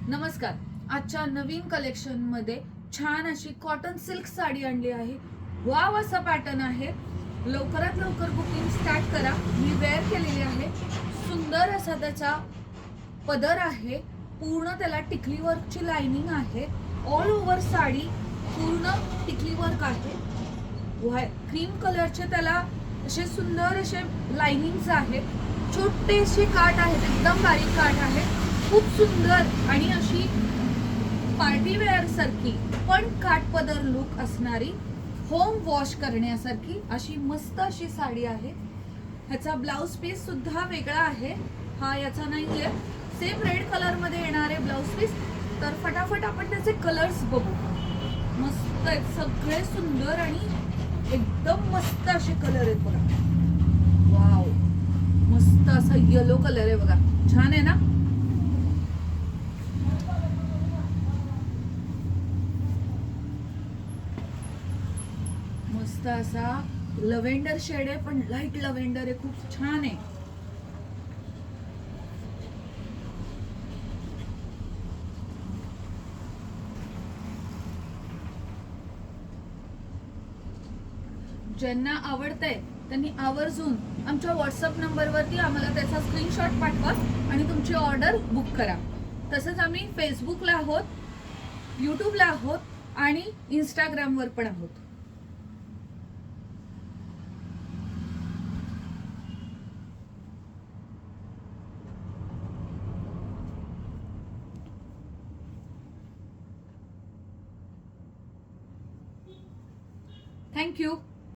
नमस्कार. आजच्या नवीन कलेक्शन मध्ये छान अशी कॉटन सिल्क साडी आणली आहे. वाव असा पॅटर्न आहे. लवकरात लवकर बुकिंग स्टार्ट करा. मी वेअर केलेली आहे. सुंदर असा त्याचा पदर आहे. पूर्ण त्याला टिकली वर्कची लाइनिंग आहे. ऑल ओव्हर साडी पूर्ण टिकली वर्क आहे. क्रीम कलरचे त्याला असे सुंदर असे लाइनिंग्स आहेत. छोटेसे काठ आहेत, एकदम बारीक काठ आहे. खूप सुंदर आणि अशी पार्टी वेअर सारखी पण काठपदर लुक असणारी, होम वॉश करण्यासारखी अशी मस्त अशी साडी आहे. ह्याचा ब्लाउज पीस सुद्धा वेगळा आहे. हा याचा नाहीये. सेम रेड कलर मध्ये येणार आहे ब्लाउज पीस. तर फटाफट आपण त्याचे कलर्स बघू. मस्त आहेत, सगळे सुंदर आणि एकदम मस्त असे कलर आहेत बघा. वाव, मस्त असा येलो कलर आहे बघा. छान आहे ना. मस्त असा लव्हेंडर शेड आहे, पण लाईट लव्हेंडर आहे. खूप छान आहे. ज्यांना आवडतंय त्यांनी आवर्जून आमच्या व्हॉट्सअप नंबरवरती आम्हाला त्याचा स्क्रीनशॉट पाठवा आणि तुमची ऑर्डर बुक करा. तसंच आम्ही फेसबुकला आहोत, यूट्यूबला आहोत आणि इंस्टाग्रामवर पण आहोत. थँक्यू.